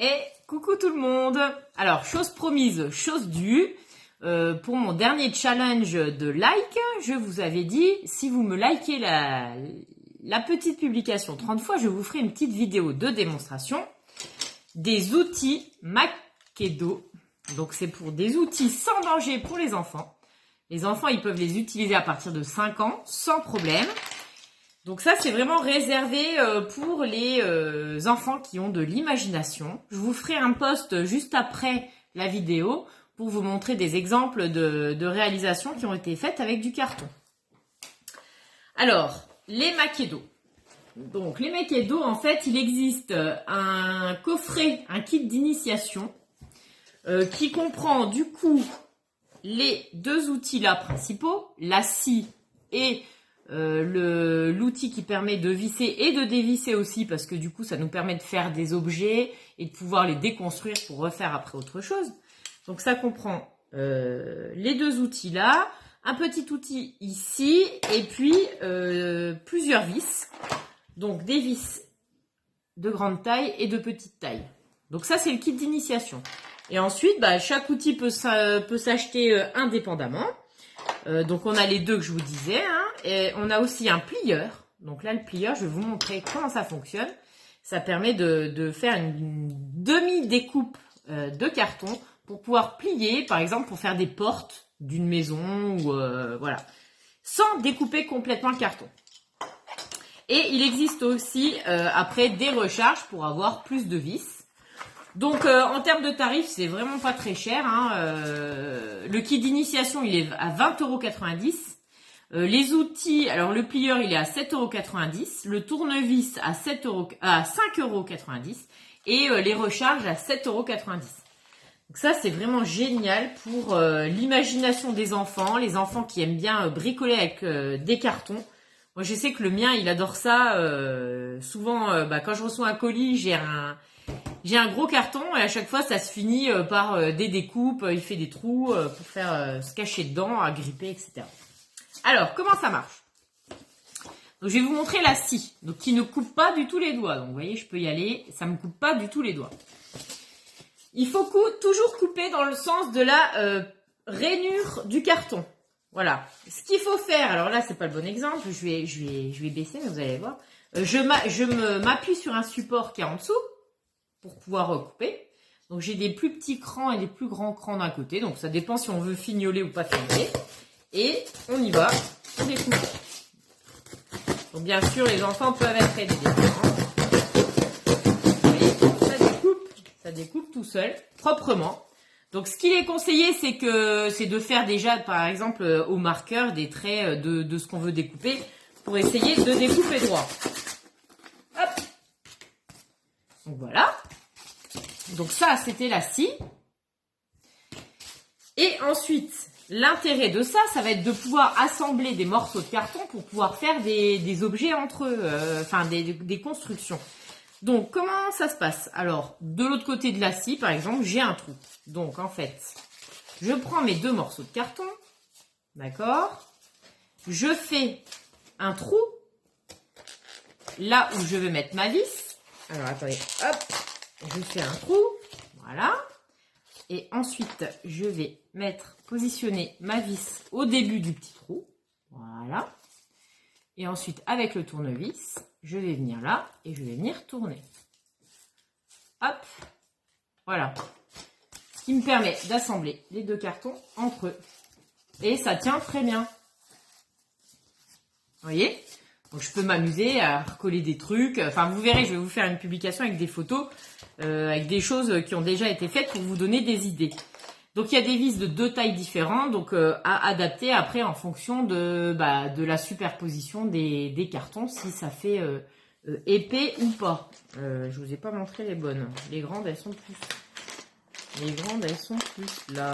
Et coucou tout le monde. Alors, chose promise, chose due. Pour mon dernier challenge de like, je vous avais dit, si vous me likez la petite publication 30 fois, je vous ferai une petite vidéo de démonstration des outils Makedo. Donc, c'est pour des outils sans danger pour les enfants. Les enfants, ils peuvent les utiliser à partir de 5 ans, sans problème. Donc ça, c'est vraiment réservé pour les enfants qui ont de l'imagination. Je vous ferai un post juste après la vidéo pour vous montrer des exemples de réalisations qui ont été faites avec du carton. Alors, les Makedo. Donc, les Makedo, en fait, il existe un coffret, un kit d'initiation qui comprend du coup les deux outils là principaux, la scie et l'outil qui permet de visser et de dévisser aussi, parce que du coup ça nous permet de faire des objets et de pouvoir les déconstruire pour refaire après autre chose. Donc ça comprend les deux outils là, un petit outil ici et puis plusieurs vis, donc des vis de grande taille et de petite taille. Donc ça c'est le kit d'initiation. Et ensuite, chaque outil peut s'acheter indépendamment. Donc on a les deux que je vous disais, hein, et on a aussi un plieur. Donc là, le plieur, je vais vous montrer comment ça fonctionne. Ça permet de faire une demi-découpe de carton pour pouvoir plier, par exemple, pour faire des portes d'une maison ou voilà, sans découper complètement le carton. Et il existe aussi après des recharges pour avoir plus de vis. Donc en termes de tarifs, c'est vraiment pas très cher, hein. Le kit d'initiation, il est à 20,90 €. Les outils, alors le plieur, il est à 7,90 €. Le tournevis à 5,90 € et les recharges à 7,90 €. Donc ça, c'est vraiment génial pour l'imagination des enfants, les enfants qui aiment bien bricoler avec des cartons. Moi, je sais que le mien, il adore ça. Souvent, quand je reçois un colis, j'ai un gros carton et à chaque fois, ça se finit par des découpes. Il fait des trous pour faire se cacher dedans, agripper, etc. Alors, comment ça marche? Donc, je vais vous montrer la scie, donc qui ne coupe pas du tout les doigts. Donc, vous voyez, je peux y aller. Ça me coupe pas du tout les doigts. Il faut toujours couper dans le sens de la rainure du carton. Voilà. Ce qu'il faut faire, alors là, c'est pas le bon exemple. Je vais baisser, mais vous allez voir. Je m'appuie sur un support qui est en dessous pour pouvoir recouper. Donc j'ai des plus petits crans et des plus grands crans d'un côté. Donc ça dépend si on veut fignoler ou pas fignoler. Et on y va, on découpe. Donc bien sûr, les enfants peuvent être aidés. Ça découpe tout seul, proprement. Donc ce qu'il est conseillé, c'est de faire déjà, par exemple, au marqueur, des traits de ce qu'on veut découper pour essayer de découper droit. Hop. Donc voilà. Donc ça, c'était la scie. Et ensuite, l'intérêt de ça, ça va être de pouvoir assembler des morceaux de carton pour pouvoir faire des objets entre eux, enfin des constructions. Donc, comment ça se passe? Alors, de l'autre côté de la scie, par exemple, j'ai un trou. Donc, en fait, je prends mes deux morceaux de carton, d'accord? Je fais un trou là où je veux mettre ma vis. Alors, attendez, hop, je fais un trou, voilà. Et ensuite, je vais positionner ma vis au début du petit trou, voilà. Et ensuite, avec le tournevis, je vais venir là et je vais venir tourner. Hop, voilà. Ce qui me permet d'assembler les deux cartons entre eux. Et ça tient très bien. Vous voyez? Donc, je peux m'amuser à recoller des trucs. Enfin, vous verrez, je vais vous faire une publication avec des photos, avec des choses qui ont déjà été faites pour vous donner des idées. Donc, il y a des vis de deux tailles différentes, donc à adapter après en fonction de la superposition des cartons, si ça fait épais ou pas. Je vous ai pas montré les bonnes. Les grandes, elles sont plus. Les grandes, elles sont plus là.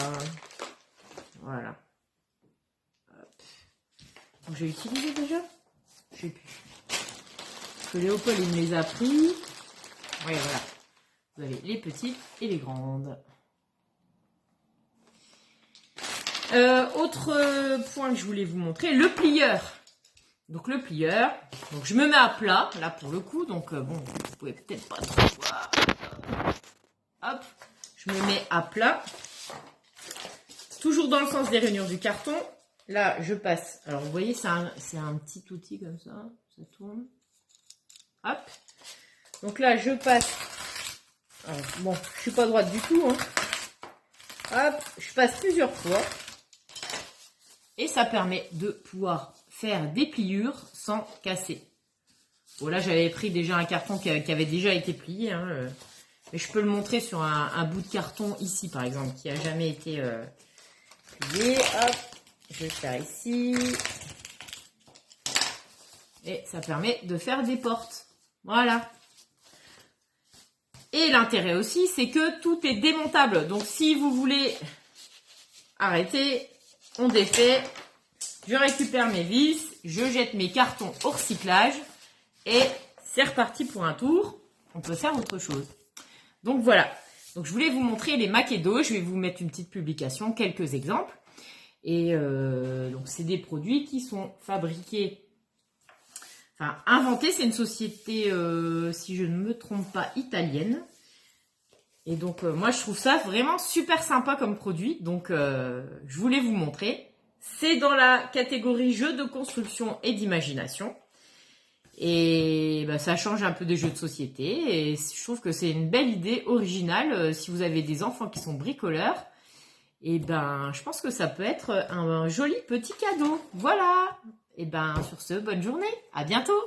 Voilà. Donc, j'ai utilisé déjà? Je sais plus. Parce que Léopold, il me les a pris. Oui, voilà. Vous avez les petites et les grandes. Autre point que je voulais vous montrer, le plieur. Donc le plieur, donc je me mets à plat, là pour le coup, donc bon, vous pouvez peut-être pas trop voir. je me mets à plat. Toujours dans le sens des rainures du carton. Là, je passe. Alors, vous voyez, c'est un petit outil comme ça. Ça tourne. Hop. Donc là, je passe. Alors, bon, je suis pas droite du tout. Hein. Hop, je passe plusieurs fois. Et ça permet de pouvoir faire des pliures sans casser. Bon, là, j'avais pris déjà un carton qui avait déjà été plié. Hein, mais je peux le montrer sur un bout de carton ici, par exemple, qui n'a jamais été plié. Hop, je vais faire ici. Et ça permet de faire des portes. Voilà. Et l'intérêt aussi, c'est que tout est démontable. Donc, si vous voulez arrêter, on défait. Je récupère mes vis. Je jette mes cartons au recyclage. Et c'est reparti pour un tour. On peut faire autre chose. Donc, voilà. Donc, je voulais vous montrer les Makedo. Je vais vous mettre une petite publication, quelques exemples. Et donc, c'est des produits qui sont fabriqués... Enfin, inventé, c'est une société, si je ne me trompe pas, italienne. Et donc, moi, je trouve ça vraiment super sympa comme produit. Donc, je voulais vous montrer. C'est dans la catégorie jeux de construction et d'imagination. Et bah, ça change un peu des jeux de société. Et je trouve que c'est une belle idée originale. Si vous avez des enfants qui sont bricoleurs, et ben, je pense que ça peut être un joli petit cadeau. Voilà. Et ben, sur ce, bonne journée. À bientôt.